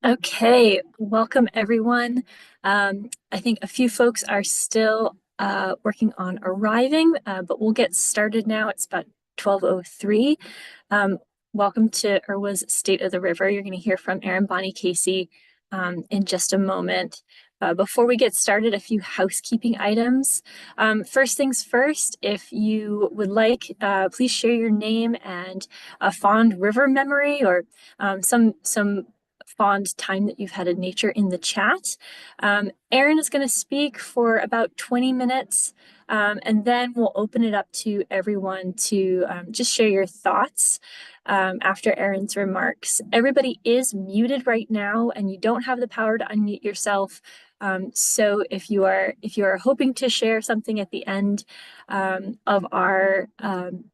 Okay, welcome everyone. I think a few folks are still working on arriving, but we'll get started now. It's about 12:03. Welcome to IRWA's State of the River. You're going to hear from Erin, Bonney, Casey in just a moment. Before we get started, a few housekeeping items. First things first, if you would like, please share your name and a fond river memory or some fond time that you've had in nature in the chat. Erin is going to speak for about 20 minutes, and then we'll open it up to everyone to just share your thoughts after Erin's remarks. Everybody is muted right now, and you don't have the power to unmute yourself. So if you are hoping to share something at the end of our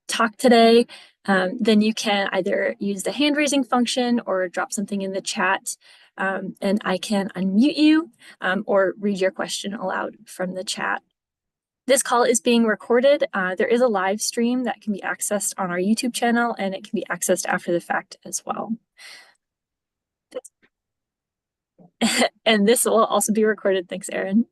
talk today, then you can either use the hand raising function or drop something in the chat, and I can unmute you or read your question aloud from the chat. This call is being recorded. There is a live stream that can be accessed on our YouTube channel, and it can be accessed after the fact as well. And this will also be recorded. Thanks, Erin.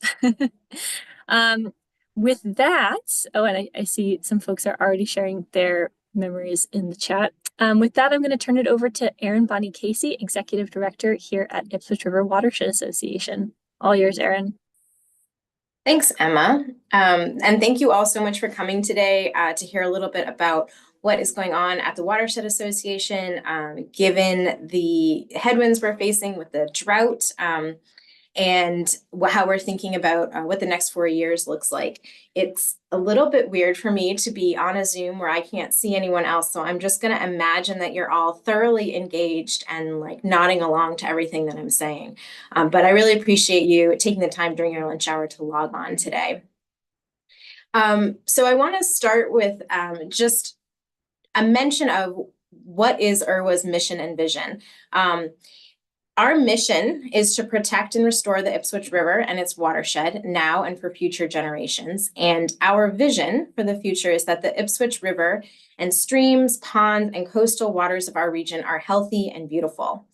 With that, oh, and I see some folks are already sharing their memories in the chat. With that, I'm going to turn it over to Erin Bonney Casey, Executive Director here at Ipswich River Watershed Association. All yours, Erin. Thanks, Emma. And thank you all so much for coming today to hear a little bit about what is going on at the Watershed Association, given the headwinds we're facing with the drought, and how we're thinking about what the next 4 years looks like. It's a little bit weird for me to be on a Zoom where I can't see anyone else, so I'm just going to imagine that you're all thoroughly engaged and like nodding along to everything that I'm saying. But I really appreciate you taking the time during your lunch hour to log on today. So I want to start with just a mention of what is IRWA's mission and vision. Our mission is to protect and restore the Ipswich River and its watershed now and for future generations. And our vision for the future is that the Ipswich River and streams, ponds, and coastal waters of our region are healthy and beautiful.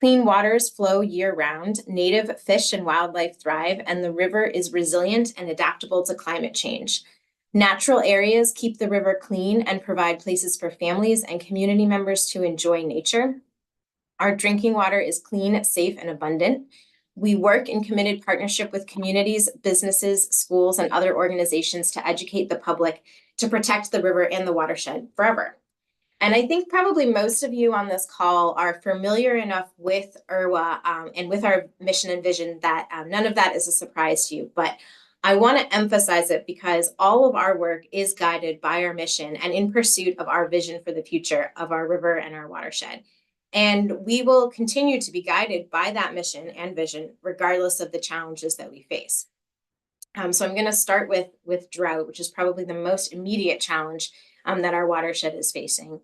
Clean waters flow year-round, native fish and wildlife thrive, and the river is resilient and adaptable to climate change. Natural areas keep the river clean and provide places for families and community members to enjoy nature. Our drinking water is clean, safe, and abundant. We work in committed partnership with communities, businesses, schools, and other organizations to educate the public to protect the river and the watershed forever. And I think probably most of you on this call are familiar enough with IRWA and with our mission and vision that none of that is a surprise to you. But I want to emphasize it because all of our work is guided by our mission and in pursuit of our vision for the future of our river and our watershed. And we will continue to be guided by that mission and vision, regardless of the challenges that we face. So I'm going to start with drought, which is probably the most immediate challenge that our watershed is facing.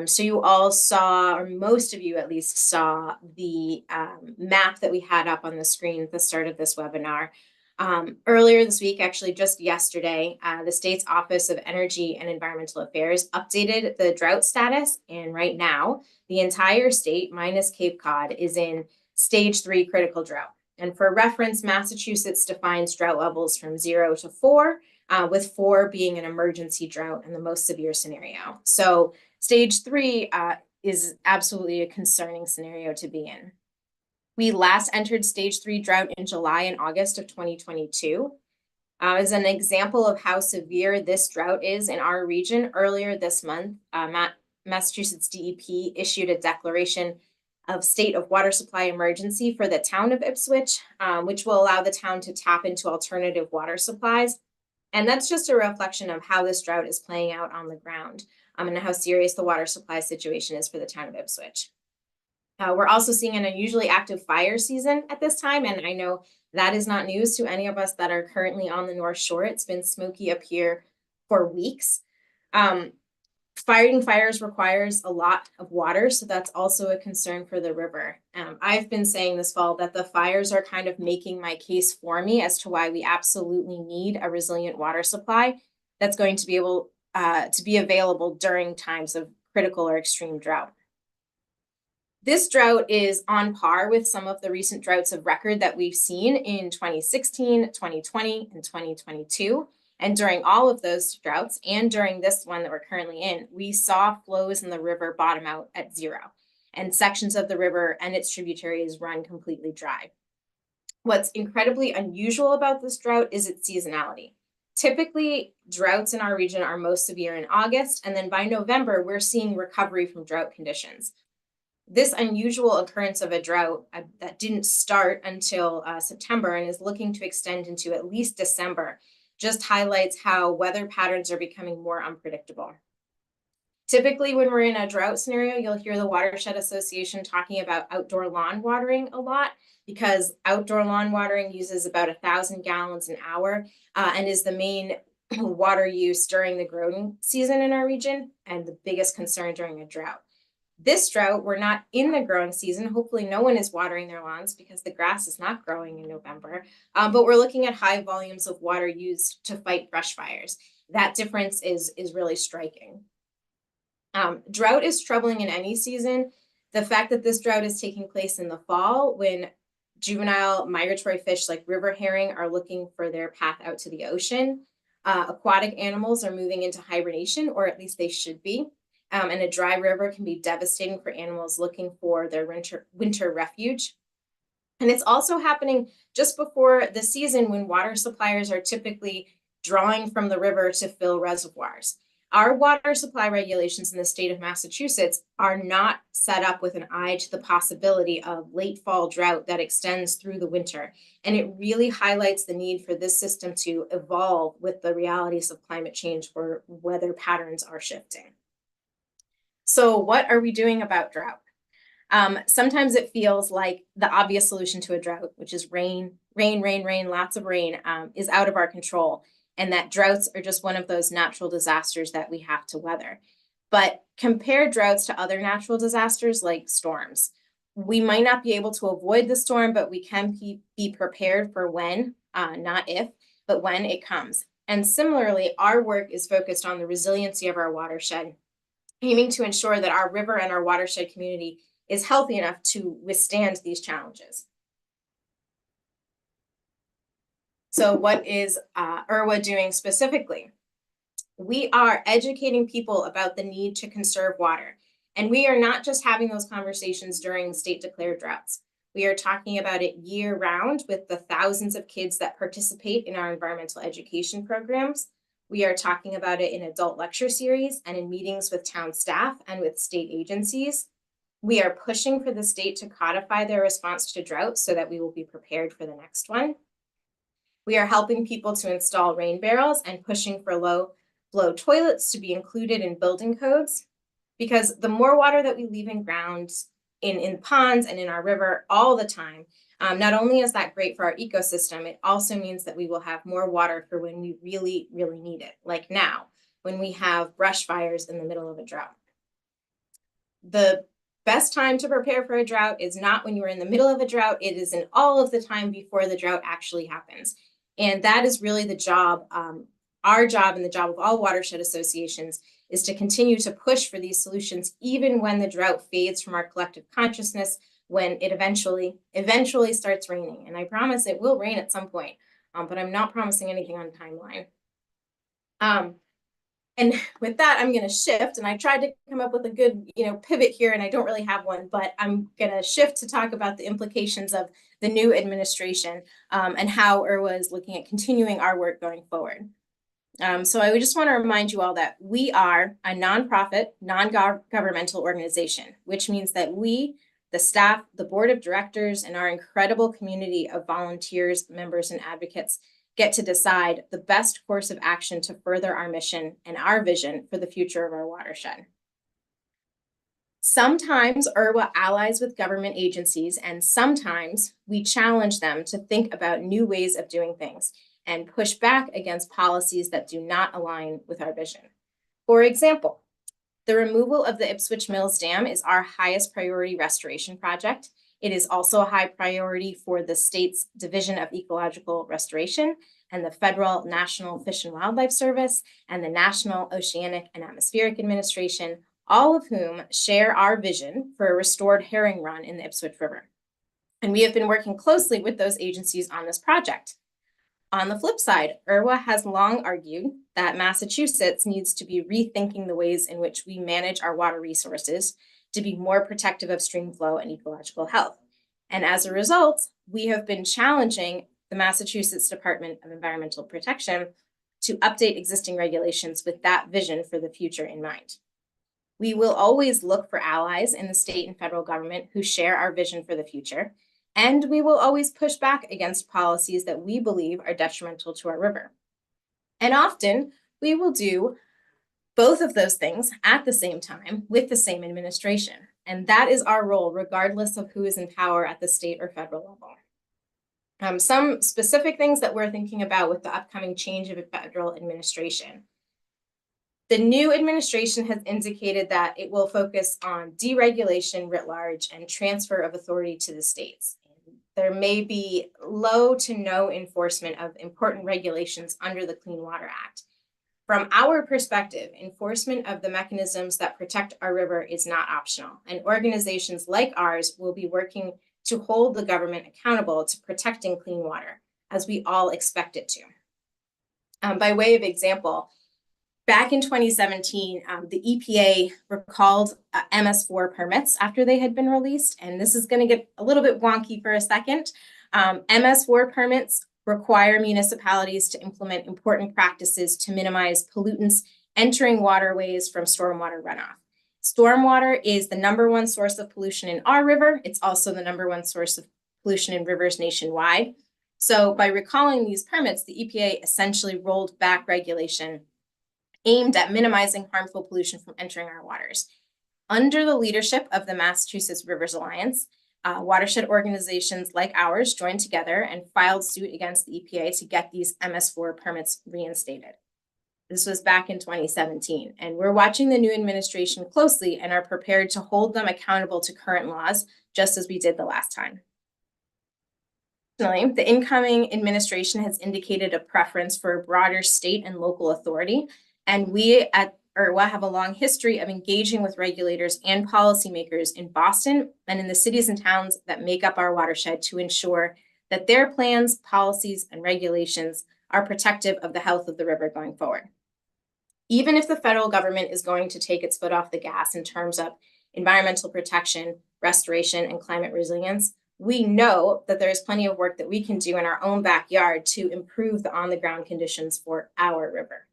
So you all saw, or most of you at least saw, the map that we had up on the screen at the start of this webinar. Earlier this week, actually just yesterday, the state's Office of Energy and Environmental Affairs updated the drought status, and right now, the entire state, minus Cape Cod, is in stage 3 critical drought. And for reference, Massachusetts defines drought levels from 0 to 4, with 4 being an emergency drought and the most severe scenario. So stage 3 is absolutely a concerning scenario to be in. We last entered stage 3 drought in July and August of 2022. As an example of how severe this drought is in our region, earlier this month, Massachusetts DEP issued a declaration of state of water supply emergency for the town of Ipswich, which will allow the town to tap into alternative water supplies. And that's just a reflection of how this drought is playing out on the ground, and how serious the water supply situation is for the town of Ipswich. We're also seeing an unusually active fire season at this time, and I know that is not news to any of us that are currently on the North Shore. It's been smoky up here for weeks. Fighting fires requires a lot of water, so that's also a concern for the river. I've been saying this fall that the fires are kind of making my case for me as to why we absolutely need a resilient water supply that's going to be able to be available during times of critical or extreme drought. This drought is on par with some of the recent droughts of record that we've seen in 2016, 2020, and 2022. And during all of those droughts, and during this one that we're currently in, we saw flows in the river bottom out at 0, and sections of the river and its tributaries run completely dry. What's incredibly unusual about this drought is its seasonality. Typically, droughts in our region are most severe in August, and then by November, we're seeing recovery from drought conditions. This unusual occurrence of a drought that didn't start until September and is looking to extend into at least December just highlights how weather patterns are becoming more unpredictable. Typically, when we're in a drought scenario, you'll hear the Watershed Association talking about outdoor lawn watering a lot, because outdoor lawn watering uses about 1,000 gallons an hour and is the main water use during the growing season in our region and the biggest concern during a drought. This drought, we're not in the growing season. Hopefully no one is watering their lawns because the grass is not growing in November, but we're looking at high volumes of water used to fight brush fires. That difference is really striking. Drought is troubling in any season. The fact that this drought is taking place in the fall when juvenile migratory fish like river herring are looking for their path out to the ocean. Aquatic animals are moving into hibernation, or at least they should be. And a dry river can be devastating for animals looking for their winter refuge. And it's also happening just before the season when water suppliers are typically drawing from the river to fill reservoirs. Our water supply regulations in the state of Massachusetts are not set up with an eye to the possibility of late fall drought that extends through the winter. And it really highlights the need for this system to evolve with the realities of climate change where weather patterns are shifting. So what are we doing about drought? Sometimes it feels like the obvious solution to a drought, which is rain, lots of rain, is out of our control, and that droughts are just one of those natural disasters that we have to weather. But compare droughts to other natural disasters like storms. We might not be able to avoid the storm, but we can be prepared for when, not if, but when it comes. And similarly, our work is focused on the resiliency of our watershed, aiming to ensure that our river and our watershed community is healthy enough to withstand these challenges. So what is IRWA doing specifically? We are educating people about the need to conserve water. And we are not just having those conversations during state declared droughts. We are talking about it year round with the thousands of kids that participate in our environmental education programs. We are talking about it in adult lecture series and in meetings with town staff and with state agencies. We are pushing for the state to codify their response to drought so that we will be prepared for the next one. We are helping people to install rain barrels and pushing for low flow toilets to be included in building codes, because the more water that we leave in grounds, in ponds and in our river all the time, not only is that great for our ecosystem, it also means that we will have more water for when we really, really need it, like now, when we have brush fires in the middle of a drought. The best time to prepare for a drought is not when you're in the middle of a drought, it is in all of the time before the drought actually happens. And that is really the job, our job and the job of all watershed associations, is to continue to push for these solutions, even when the drought fades from our collective consciousness, when it eventually starts raining. And I promise it will rain at some point, but I'm not promising anything on timeline. And with that, I'm going to shift, and I tried to come up with a good, pivot here, and I don't really have one, but I'm going to shift to talk about the implications of the new administration and how IRWA is looking at continuing our work going forward. So I would just want to remind you all that we are a nonprofit, non-governmental organization, which means that we, the staff, the board of directors, and our incredible community of volunteers, members, and advocates get to decide the best course of action to further our mission and our vision for the future of our watershed. Sometimes IRWA allies with government agencies, and sometimes we challenge them to think about new ways of doing things and push back against policies that do not align with our vision. For example, the removal of the Ipswich Mills Dam is our highest priority restoration project. It is also a high priority for the state's Division of Ecological Restoration and the Federal National Fish and Wildlife Service and the National Oceanic and Atmospheric Administration, all of whom share our vision for a restored herring run in the Ipswich River. And we have been working closely with those agencies on this project. On the flip side, IRWA has long argued that Massachusetts needs to be rethinking the ways in which we manage our water resources to be more protective of stream flow and ecological health. And as a result, we have been challenging the Massachusetts Department of Environmental Protection to update existing regulations with that vision for the future in mind. We will always look for allies in the state and federal government who share our vision for the future, and we will always push back against policies that we believe are detrimental to our river. And often we will do both of those things at the same time with the same administration. And that is our role, regardless of who is in power at the state or federal level. Some specific things that we're thinking about with the upcoming change of a federal administration. The new administration has indicated that it will focus on deregulation writ large and transfer of authority to the states. There may be low to no enforcement of important regulations under the Clean Water Act. From our perspective, enforcement of the mechanisms that protect our river is not optional, and organizations like ours will be working to hold the government accountable to protecting clean water, as we all expect it to. By way of example, back in 2017, the EPA recalled MS4 permits after they had been released, and this is going to get a little bit wonky for a second. MS4 permits require municipalities to implement important practices to minimize pollutants entering waterways from stormwater runoff. Stormwater is the #1 source of pollution in our river. It's also the #1 source of pollution in rivers nationwide. So by recalling these permits, the EPA essentially rolled back regulation aimed at minimizing harmful pollution from entering our waters. Under the leadership of the Massachusetts Rivers Alliance, watershed organizations like ours joined together and filed suit against the EPA to get these MS4 permits reinstated. This was back in 2017, and we're watching the new administration closely and are prepared to hold them accountable to current laws, just as we did the last time. Additionally, the incoming administration has indicated a preference for a broader state and local authority, and we at IRWA have a long history of engaging with regulators and policymakers in Boston and in the cities and towns that make up our watershed to ensure that their plans, policies, and regulations are protective of the health of the river going forward. Even if the federal government is going to take its foot off the gas in terms of environmental protection, restoration, and climate resilience, we know that there is plenty of work that we can do in our own backyard to improve the on-the-ground conditions for our river.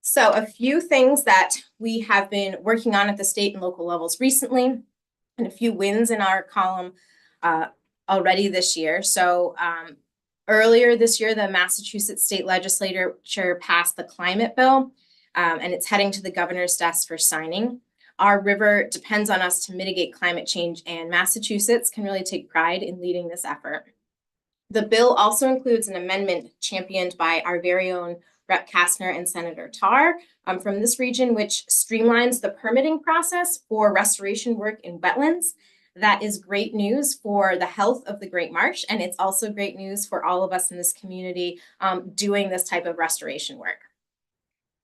So a few things that we have been working on at the state and local levels recently, and a few wins in our column already this year. So earlier this year, the Massachusetts State Legislature passed the climate bill, and it's heading to the governor's desk for signing. Our river depends on us to mitigate climate change, and Massachusetts can really take pride in leading this effort. The bill also includes an amendment championed by our very own Rep. Kastner and Senator Tarr from this region, which streamlines the permitting process for restoration work in wetlands. That is great news for the health of the Great Marsh, and it's also great news for all of us in this community doing this type of restoration work.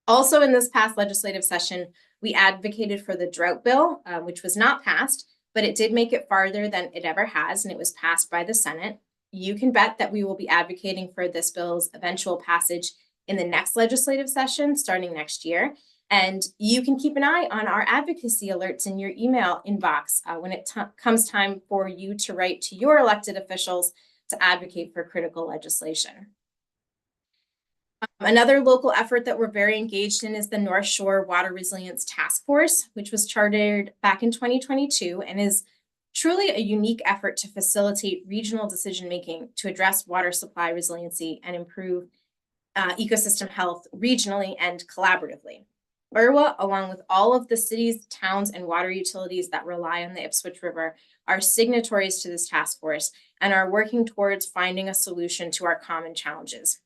Also in this past legislative session, we advocated for the drought bill, which was not passed, but it did make it farther than it ever has, and it was passed by the Senate. You can bet that we will be advocating for this bill's eventual passage in the next legislative session starting next year. And you can keep an eye on our advocacy alerts in your email inbox when it comes time for you to write to your elected officials to advocate for critical legislation. Another local effort that we're very engaged in is the North Shore Water Resilience Task Force, which was chartered back in 2022 and is truly a unique effort to facilitate regional decision-making to address water supply resiliency and improve ecosystem health regionally and collaboratively. IRWA, along with all of the cities, towns, and water utilities that rely on the Ipswich River, are signatories to this task force and are working towards finding a solution to our common challenges.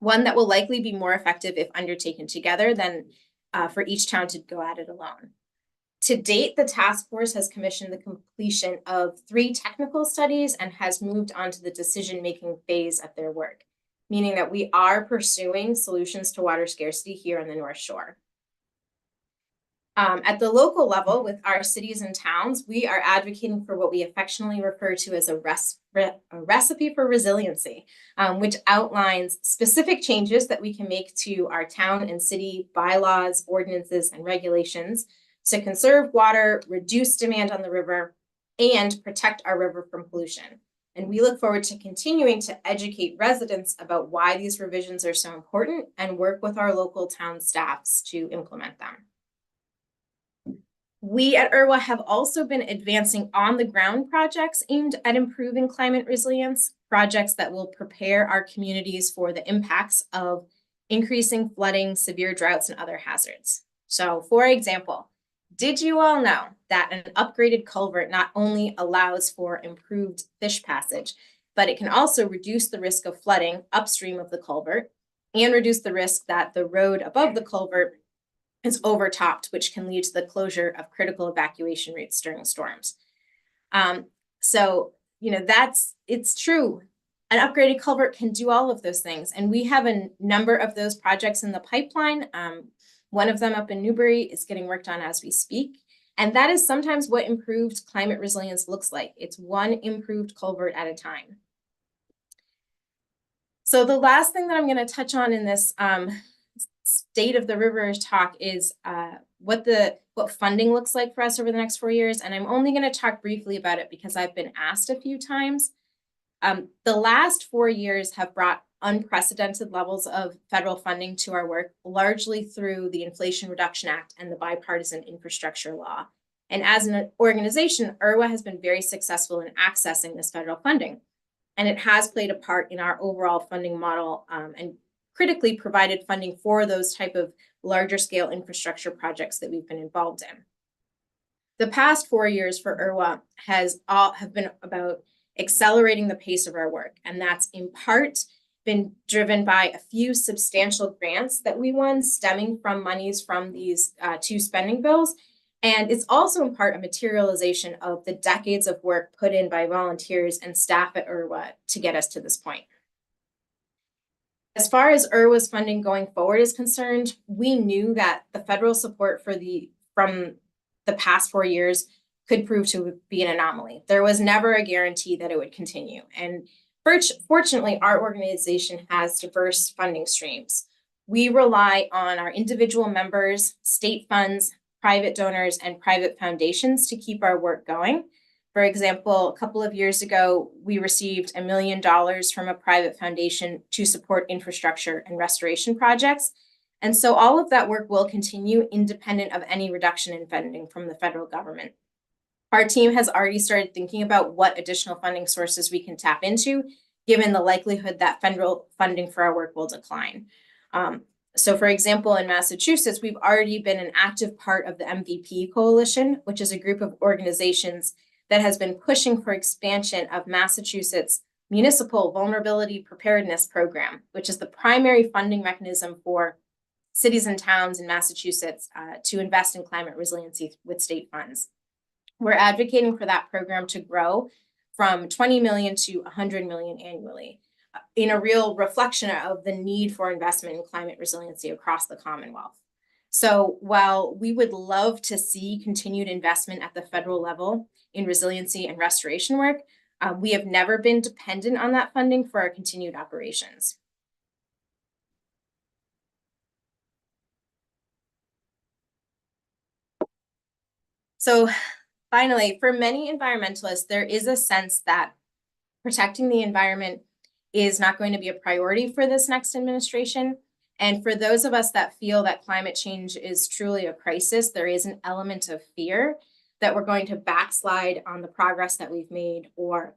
One that will likely be more effective if undertaken together than for each town to go at it alone. To date, the task force has commissioned the completion of 3 technical studies and has moved on to the decision-making phase of their work. meaning that we are pursuing solutions to water scarcity here on the North Shore. At the local level, with our cities and towns, we are advocating for what we affectionately refer to as a recipe for resiliency, which outlines specific changes that we can make to our town and city bylaws, ordinances, and regulations to conserve water, reduce demand on the river, and protect our river from pollution. And we look forward to continuing to educate residents about why these revisions are so important and work with our local town staffs to implement them. We at IRWA have also been advancing on-the-ground projects aimed at improving climate resilience, projects that will prepare our communities for the impacts of increasing flooding, severe droughts, and other hazards. So, for example, did you all know that an upgraded culvert not only allows for improved fish passage, but it can also reduce the risk of flooding upstream of the culvert and reduce the risk that the road above the culvert is overtopped, which can lead to the closure of critical evacuation routes during storms. So, it's true. An upgraded culvert can do all of those things. And we have a number of those projects in the pipeline. One of them up in Newbury is getting worked on as we speak. And that is sometimes what improved climate resilience looks like. It's one improved culvert at a time. So the last thing that I'm going to touch on in this State of the River talk is what funding looks like for us over the next 4 years. And I'm only going to talk briefly about it because I've been asked a few times. The last 4 years have brought unprecedented levels of federal funding to our work, largely through the Inflation Reduction Act and the Bipartisan Infrastructure Law. And as an organization, IRWA has been very successful in accessing this federal funding. And it has played a part in our overall funding model and critically provided funding for those type of larger scale infrastructure projects that we've been involved in. The past 4 years for IRWA have been about accelerating the pace of our work. And that's in part been driven by a few substantial grants that we won stemming from monies from these 2 spending bills. And it's also in part a materialization of the decades of work put in by volunteers and staff at IRWA to get us to this point. As far as IRWA's funding going forward is concerned, we knew that the federal support from the past 4 years could prove to be an anomaly. There was never a guarantee that it would continue. And fortunately, our organization has diverse funding streams. We rely on our individual members, state funds, private donors, and private foundations to keep our work going. For example, a couple of years ago, we received $1 million from a private foundation to support infrastructure and restoration projects. And so all of that work will continue independent of any reduction in funding from the federal government. Our team has already started thinking about what additional funding sources we can tap into, given the likelihood that federal funding for our work will decline. So for example, in Massachusetts, we've already been an active part of the MVP Coalition, which is a group of organizations that has been pushing for expansion of Massachusetts' Municipal Vulnerability Preparedness Program, which is the primary funding mechanism for cities and towns in Massachusetts to invest in climate resiliency with state funds. We're advocating for that program to grow from 20 million to 100 million annually, in a real reflection of the need for investment in climate resiliency across the Commonwealth. So while we would love to see continued investment at the federal level in resiliency and restoration work, we have never been dependent on that funding for our continued operations. So finally, for many environmentalists, there is a sense that protecting the environment is not going to be a priority for this next administration. And for those of us that feel that climate change is truly a crisis, there is an element of fear that we're going to backslide on the progress that we've made or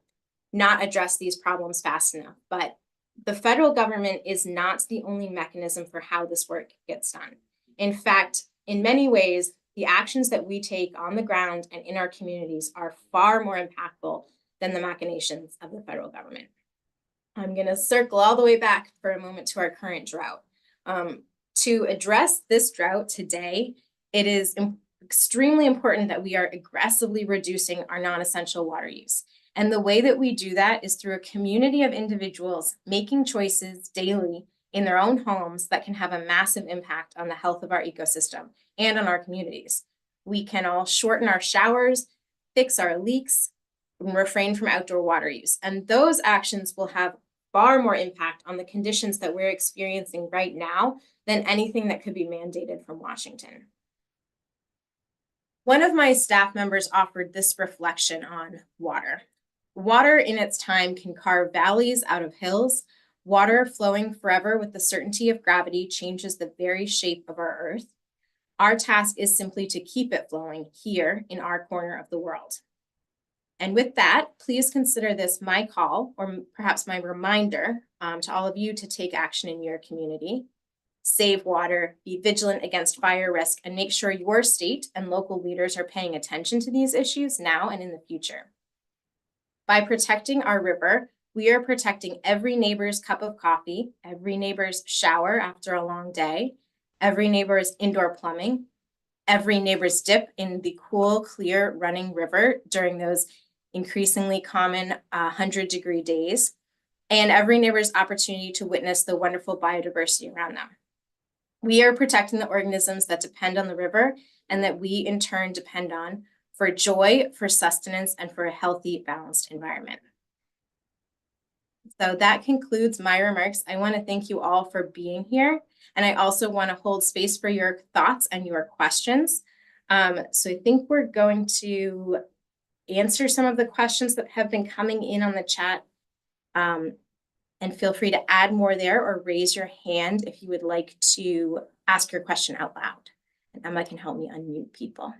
not address these problems fast enough. But the federal government is not the only mechanism for how this work gets done. In fact, in many ways, the actions that we take on the ground and in our communities are far more impactful than the machinations of the federal government. I'm going to circle all the way back for a moment to our current drought. To address this drought today, it is extremely important that we are aggressively reducing our non-essential water use. And the way that we do that is through a community of individuals making choices daily in their own homes that can have a massive impact on the health of our ecosystem and on our communities. We can all shorten our showers, fix our leaks, and refrain from outdoor water use. And those actions will have far more impact on the conditions that we're experiencing right now than anything that could be mandated from Washington. One of my staff members offered this reflection on water. Water in its time can carve valleys out of hills. Water flowing forever with the certainty of gravity changes the very shape of our earth. Our task is simply to keep it flowing here in our corner of the world. And with that, please consider this my call, or perhaps my reminder to all of you to take action in your community. Save water, be vigilant against fire risk, and make sure your state and local leaders are paying attention to these issues now and in the future. By protecting our river, we are protecting every neighbor's cup of coffee, every neighbor's shower after a long day, every neighbor's indoor plumbing, every neighbor's dip in the cool, clear running river during those increasingly common 100-degree days, and every neighbor's opportunity to witness the wonderful biodiversity around them. We are protecting the organisms that depend on the river and that we in turn depend on for joy, for sustenance, and for a healthy, balanced environment. So that concludes my remarks. I want to thank you all for being here. And I also want to hold space for your thoughts and your questions. So I think we're going to answer some of the questions that have been coming in on the chat. And feel free to add more there or raise your hand if you would like to ask your question out loud. And Emma can help me unmute people.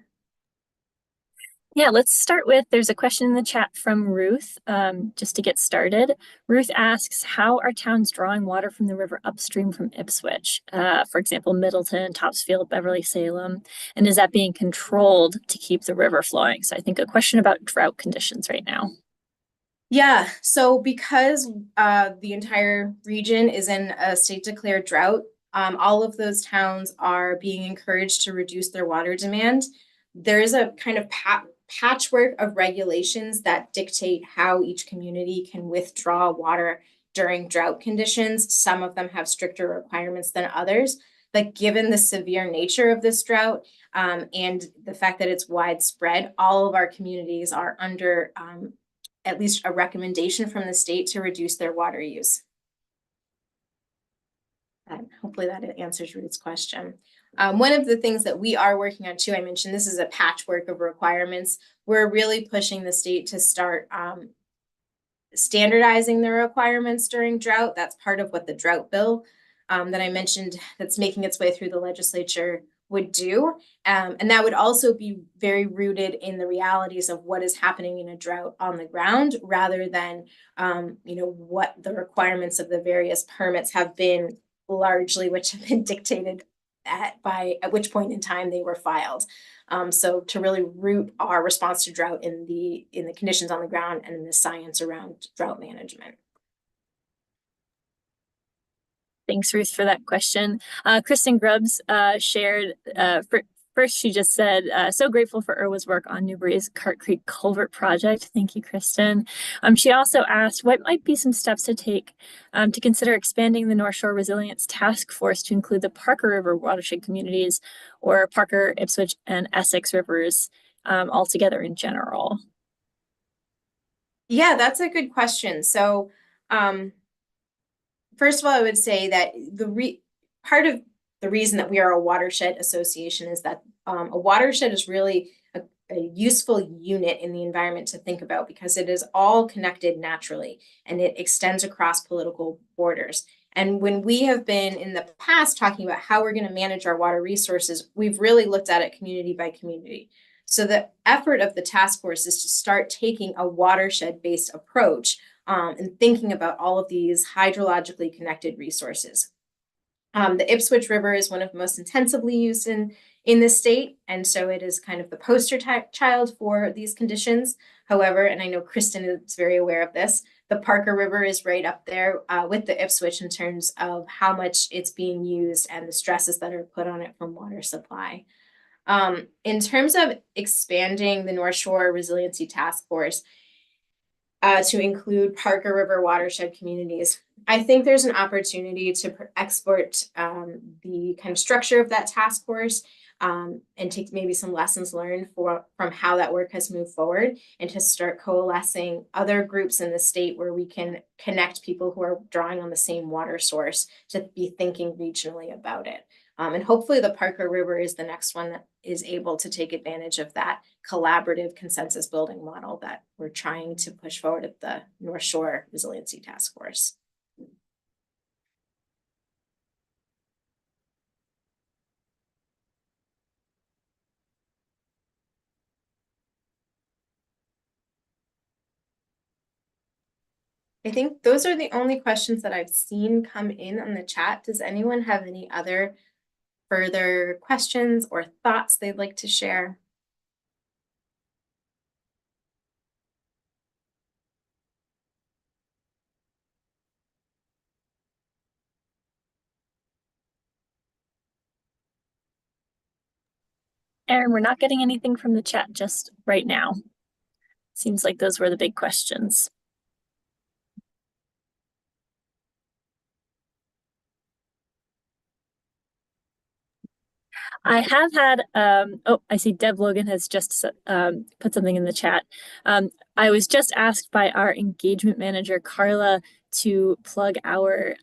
Yeah, let's start with, there's a question in the chat from Ruth, just to get started. Ruth asks, how are towns drawing water from the river upstream from Ipswich? For example, Middleton, Topsfield, Beverly, Salem, and is that being controlled to keep the river flowing? So I think a question about drought conditions right now. Yeah, so because the entire region is in a state declared drought, all of those towns are being encouraged to reduce their water demand. There is a kind of patchwork of regulations that dictate how each community can withdraw water during drought conditions. Some of them have stricter requirements than others, but given the severe nature of this drought and the fact that it's widespread, all of our communities are under at least a recommendation from the state to reduce their water use. And hopefully that answers Ruth's question. One of the things that we are working on too, I mentioned this is a patchwork of requirements. We're really pushing the state to start standardizing the requirements during drought. That's part of what the drought bill that I mentioned that's making its way through the legislature would do. And that would also be very rooted in the realities of what is happening in a drought on the ground, rather than what the requirements of the various permits have been largely, which have been dictated at which point in time they were filed. So to really root our response to drought in the conditions on the ground and in the science around drought management. Thanks, Ruth, for that question. Kristen Grubbs shared, first she just said, so grateful for IRWA's work on Newbury's Cart Creek Culvert Project. Thank you, Kristen. She also asked, what might be some steps to take to consider expanding the North Shore Resilience Task Force to include the Parker River watershed communities, or Parker, Ipswich, and Essex rivers altogether in general? Yeah, that's a good question. So, first of all, I would say that part of the reason that we are a watershed association is that a watershed is really a useful unit in the environment to think about, because it is all connected naturally and it extends across political borders. And when we have been in the past talking about how we're going to manage our water resources, we've really looked at it community by community. So the effort of the task force is to start taking a watershed-based approach and thinking about all of these hydrologically connected resources. The Ipswich River is one of the most intensively used in the state, and so it is kind of the poster child for these conditions. However, and I know Kristen is very aware of this, the Parker River is right up there with the Ipswich in terms of how much it's being used and the stresses that are put on it from water supply. In terms of expanding the North Shore Resiliency Task Force, to include Parker River watershed communities. I think there's an opportunity to export the kind of structure of that task force and take maybe some lessons learned from how that work has moved forward, and to start coalescing other groups in the state where we can connect people who are drawing on the same water source to be thinking regionally about it. And hopefully the Parker River is the next one that is able to take advantage of that collaborative consensus building model that we're trying to push forward at the North Shore Resiliency Task Force. I think those are the only questions that I've seen come in on the chat. Does anyone have any other further questions or thoughts they'd like to share? Erin, we're not getting anything from the chat just right now. Seems like those were the big questions. I have had, oh, I see Deb Logan has just put something in the chat. I was just asked by our engagement manager, Carla, to plug our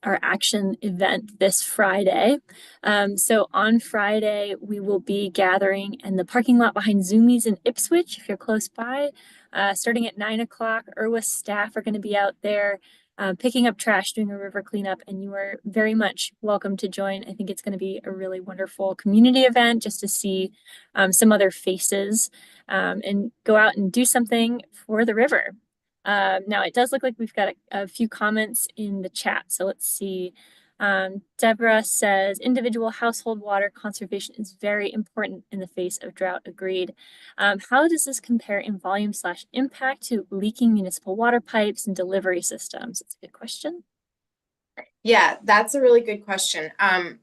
action event this Friday. So on Friday, we will be gathering in the parking lot behind Zoomies in Ipswich, if you're close by. Starting at 9 o'clock, IRWA staff are going to be out there picking up trash, doing a river cleanup, and you are very much welcome to join. I think it's going to be a really wonderful community event just to see some other faces and go out and do something for the river. Now, it does look like we've got a few comments in the chat, so let's see. Deborah says, individual household water conservation is very important in the face of drought. Agreed. How does this compare in volume/impact to leaking municipal water pipes and delivery systems? It's a good question. Yeah, that's a really good question.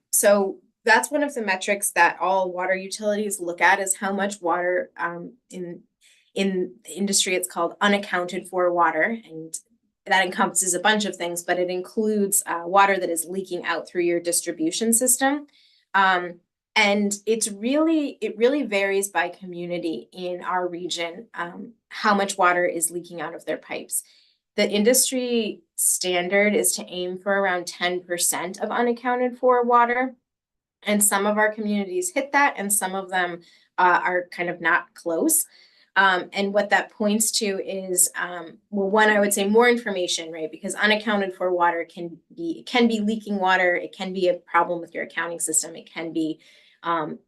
So that's one of the metrics that all water utilities look at, is how much water in the industry, it's called unaccounted for water, and that encompasses a bunch of things, but it includes water that is leaking out through your distribution system. And it really varies by community in our region, how much water is leaking out of their pipes. The industry standard is to aim for around 10% of unaccounted for water. And some of our communities hit that, and some of them are kind of not close. And what that points to is, well, one, I would say more information, right? Because unaccounted for water can be leaking water. It can be a problem with your accounting system. It can be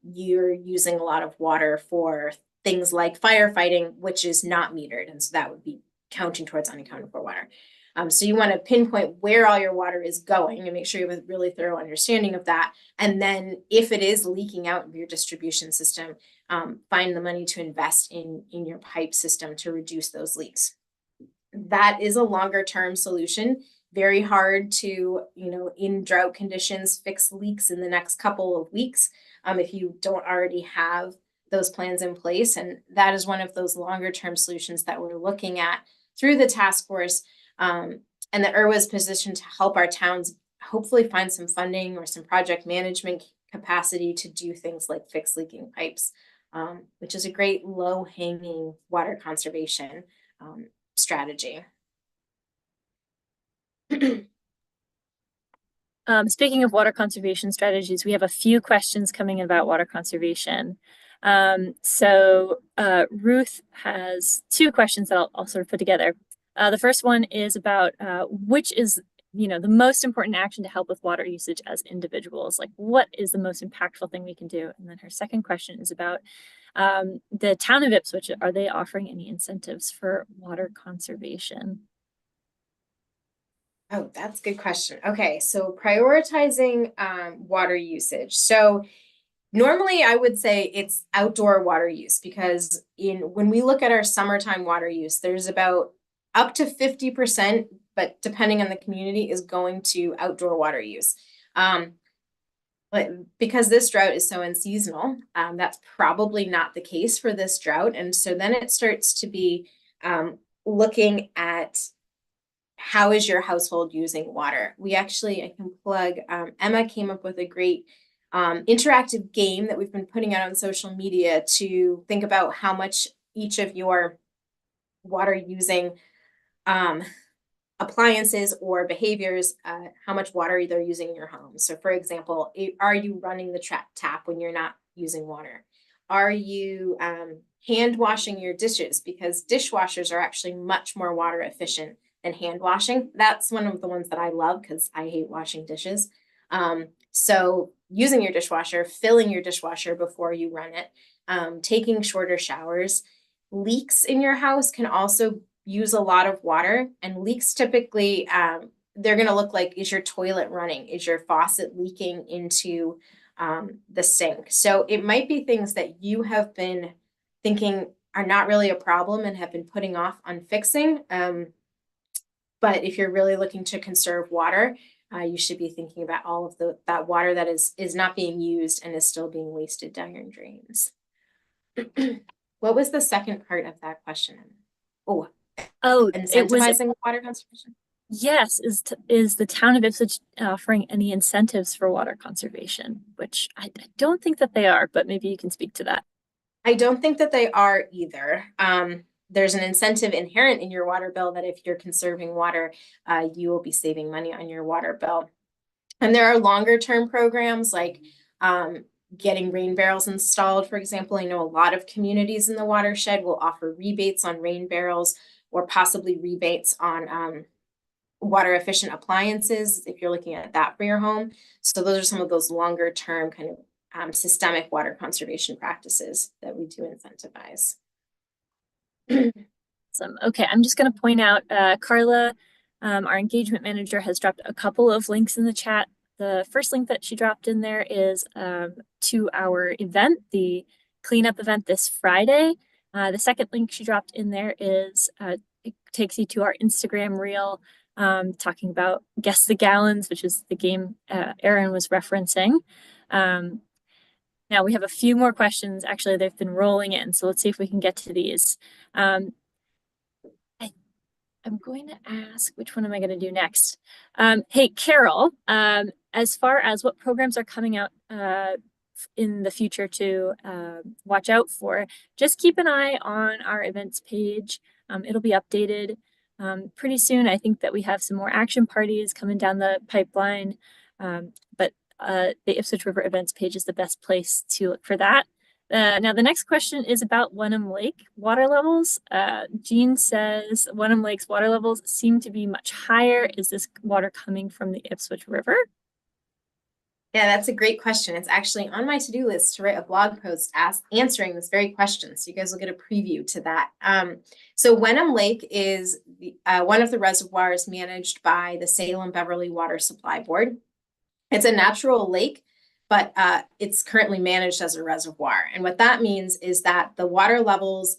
you're using a lot of water for things like firefighting, which is not metered. And so that would be counting towards unaccounted for water. So you want to pinpoint where all your water is going and make sure you have a really thorough understanding of that. And then if it is leaking out of your distribution system, find the money to invest in your pipe system to reduce those leaks. That is a longer term solution. Very hard to, in drought conditions, fix leaks in the next couple of weeks if you don't already have those plans in place. And that is one of those longer term solutions that we're looking at through the task force. And the IRWA is positioned to help our towns hopefully find some funding or some project management capacity to do things like fix leaking pipes, which is a great low-hanging water conservation strategy. Speaking of water conservation strategies, we have a few questions coming in about water conservation. So Ruth has two questions that I'll sort of put together. The first one is about which is, the most important action to help with water usage as individuals. Like, what is the most impactful thing we can do? And then her second question is about the town of Ipswich. Are they offering any incentives for water conservation? Oh, that's a good question. Okay, so prioritizing water usage. So normally I would say it's outdoor water use, because when we look at our summertime water use, there's about up to 50%, but depending on the community, is going to outdoor water use. But because this drought is so unseasonal, that's probably not the case for this drought. And so then it starts to be looking at how is your household using water. We actually, I can plug, Emma came up with a great interactive game that we've been putting out on social media to think about how much each of your water using appliances or behaviors, how much water they're using in your home. So for example, are you running the tap when you're not using water? Are you hand washing your dishes? Because dishwashers are actually much more water efficient than hand washing. That's one of the ones that I love because I hate washing dishes. So using your dishwasher, filling your dishwasher before you run it, taking shorter showers. Leaks in your house can also use a lot of water, and leaks typically, they're going to look like, is your toilet running? Is your faucet leaking into the sink? So it might be things that you have been thinking are not really a problem and have been putting off on fixing. But if you're really looking to conserve water, you should be thinking about all of that water that is not being used and is still being wasted down your drains. What was the second part of that question? Oh, it was, incentivizing water conservation. yes, is the town of Ipswich offering any incentives for water conservation, which I don't think that they are, but maybe you can speak to that. I don't think that they are either. There's an incentive inherent in your water bill that if you're conserving water, you will be saving money on your water bill. And there are longer term programs like getting rain barrels installed. For example, I know a lot of communities in the watershed will offer rebates on rain barrels or possibly rebates on water efficient appliances if you're looking at that for your home. So those are some of those longer term kind of systemic water conservation practices that we do incentivize. Awesome. Okay, I'm just going to point out Carla, our engagement manager, has dropped a couple of links in the chat. The first link that she dropped in there is to our event, the cleanup event this Friday. The second link she dropped in there is it takes you to our Instagram reel talking about Guess the Gallons, which is the game Erin was referencing. Now we have a few more questions. Actually, they've been rolling in, so let's see if we can get to these. I'm going to ask, which one am I going to do next? Hey, Carol, as far as what programs are coming out in the future to watch out for, just keep an eye on our events page. It'll be updated pretty soon. I think that we have some more action parties coming down the pipeline, but the Ipswich River events page is the best place to look for that. Now, the next question is about Wenham Lake water levels. Jean says Wenham Lake's water levels seem to be much higher. Is this water coming from the Ipswich River? Yeah, that's a great question. It's actually on my to-do list to write a blog post answering this very question. So you guys will get a preview to that. So Wenham Lake is one of the reservoirs managed by the Salem Beverly Water Supply Board. It's a natural lake, but it's currently managed as a reservoir. And what that means is that the water levels,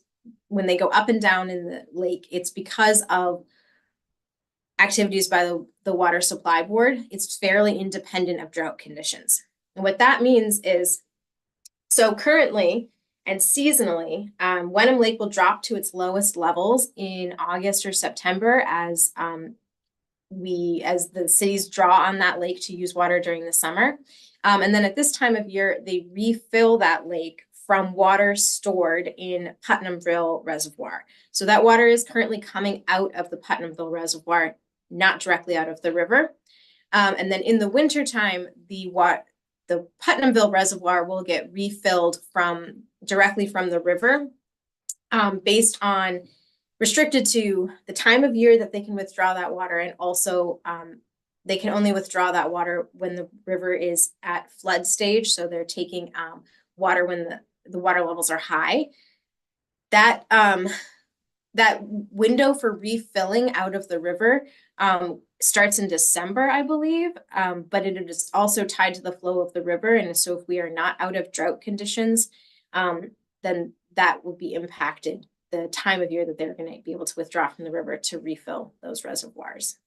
when they go up and down in the lake, it's because of activities by the Water Supply Board. It's fairly independent of drought conditions. And what that means is, so currently and seasonally, Wenham Lake will drop to its lowest levels in August or September as the cities draw on that lake to use water during the summer. And then at this time of year, they refill that lake from water stored in Putnamville Reservoir. So that water is currently coming out of the Putnamville Reservoir, not directly out of the river. And then in the wintertime, the Putnamville Reservoir will get refilled directly from the river, based on restricted to the time of year that they can withdraw that water, and also they can only withdraw that water when the river is at flood stage. So they're taking water when the water levels are high. That window for refilling out of the river starts in December, I believe, but it is also tied to the flow of the river. And so if we are not out of drought conditions, then that will be impacted, the time of year that they're going to be able to withdraw from the river to refill those reservoirs.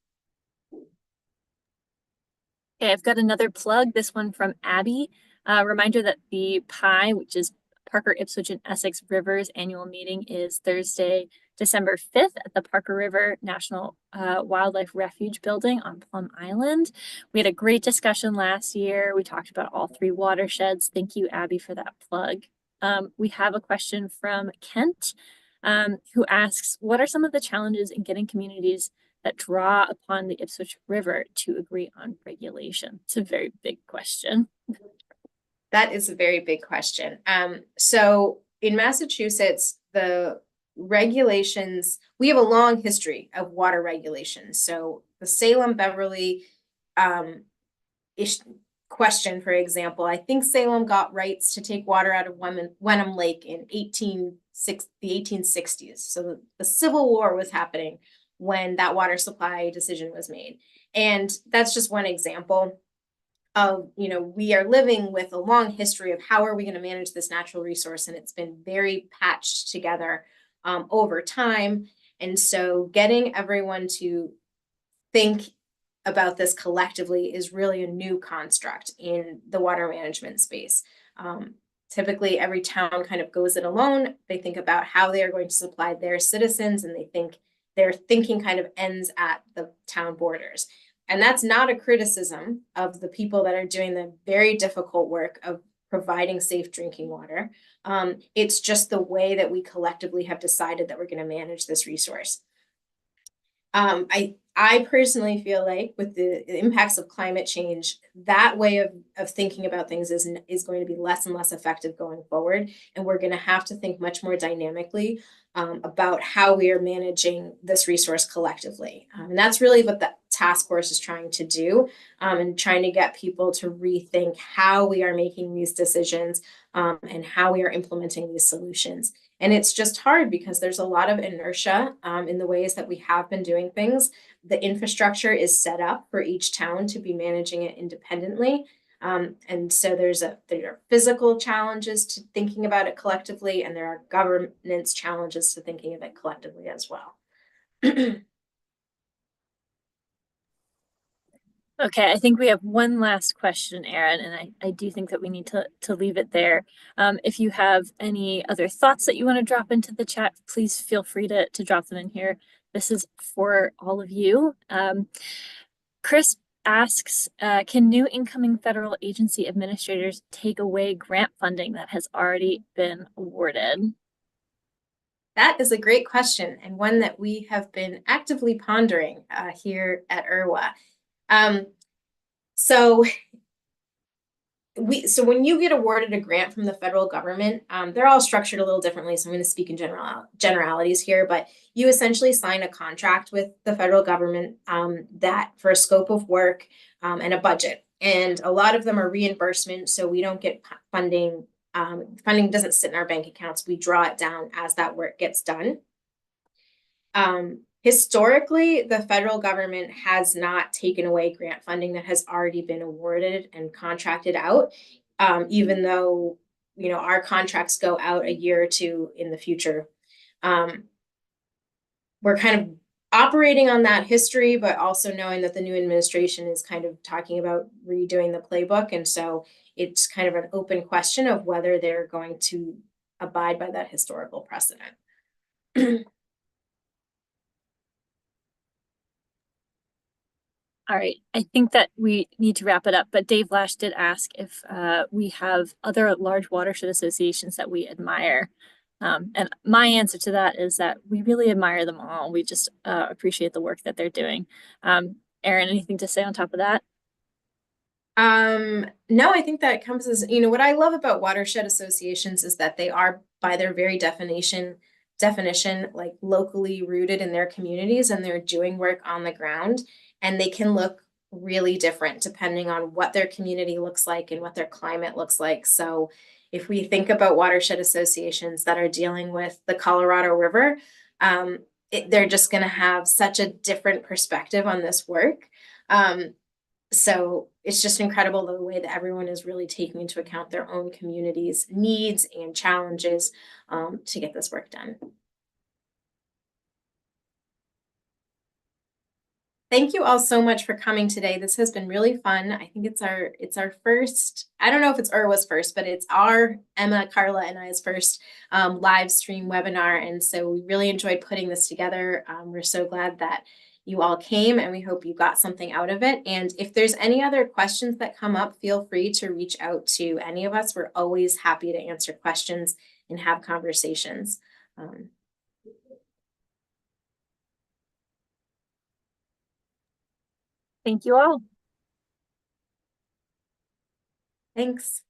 Okay, I've got another plug, this one from Abby. Reminder that the PI, which is Parker, Ipswich, and Essex Rivers annual meeting, is Thursday, December 5th at the Parker River National Wildlife Refuge building on Plum Island. We had a great discussion last year. We talked about all 3 watersheds. Thank you, Abby, for that plug. We have a question from Kent, who asks, what are some of the challenges in getting communities that draw upon the Ipswich River to agree on regulation? It's a very big question. That is a very big question. So in Massachusetts, the regulations, we have a long history of water regulations. So the Salem-Beverly question, for example, I think Salem got rights to take water out of Wenham Lake in the 1860s. So the Civil War was happening when that water supply decision was made. And that's just one example of, we are living with a long history of how are we going to manage this natural resource, and it's been very patched together over time. And so getting everyone to think about this collectively is really a new construct in the water management space. Typically, every town kind of goes it alone. They think about how they are going to supply their citizens, and they think their thinking kind of ends at the town borders. And that's not a criticism of the people that are doing the very difficult work of providing safe drinking water. It's just the way that we collectively have decided that we're going to manage this resource. I personally feel like with the impacts of climate change, that way of thinking about things is going to be less and less effective going forward. And we're going to have to think much more dynamically about how we are managing this resource collectively. And that's really what the task force is trying to do, and trying to get people to rethink how we are making these decisions and how we are implementing these solutions. And it's just hard because there's a lot of inertia in the ways that we have been doing things. The infrastructure is set up for each town to be managing it independently. And so there are physical challenges to thinking about it collectively, and there are governance challenges to thinking of it collectively as well. Okay, I think we have one last question, Erin, and I do think that we need to leave it there. If you have any other thoughts that you want to drop into the chat, please feel free to drop them in here. This is for all of you. Chris asks, can new incoming federal agency administrators take away grant funding that has already been awarded? That is a great question, and one that we have been actively pondering here at IRWA. So when you get awarded a grant from the federal government, they're all structured a little differently. So I'm going to speak in generalities here, but you essentially sign a contract with the federal government that for a scope of work and a budget. And a lot of them are reimbursement, so we don't get funding. Funding doesn't sit in our bank accounts. We draw it down as that work gets done. Historically, the federal government has not taken away grant funding that has already been awarded and contracted out, even though, our contracts go out a year or two in the future. We're kind of operating on that history, but also knowing that the new administration is kind of talking about redoing the playbook. And so it's kind of an open question of whether they're going to abide by that historical precedent. All right, I think that we need to wrap it up, but Dave Lash did ask if we have other large watershed associations that we admire. And my answer to that is that we really admire them all. We just appreciate the work that they're doing. Erin, anything to say on top of that? No, I think that encompasses, what I love about watershed associations is that they are, by their very definition, like locally rooted in their communities, and they're doing work on the ground, and they can look really different depending on what their community looks like and what their climate looks like. So if we think about watershed associations that are dealing with the Colorado River, they're just going to have such a different perspective on this work. So it's just incredible the way that everyone is really taking into account their own community's needs and challenges to get this work done. Thank you all so much for coming today. This has been really fun. I think it's our first, I don't know if it's IRWA's first, but it's our Emma, Carla, and I's first live stream webinar. And so we really enjoyed putting this together. We're so glad that you all came, and we hope you got something out of it. And if there's any other questions that come up, feel free to reach out to any of us. We're always happy to answer questions and have conversations. Thank you all. Thanks.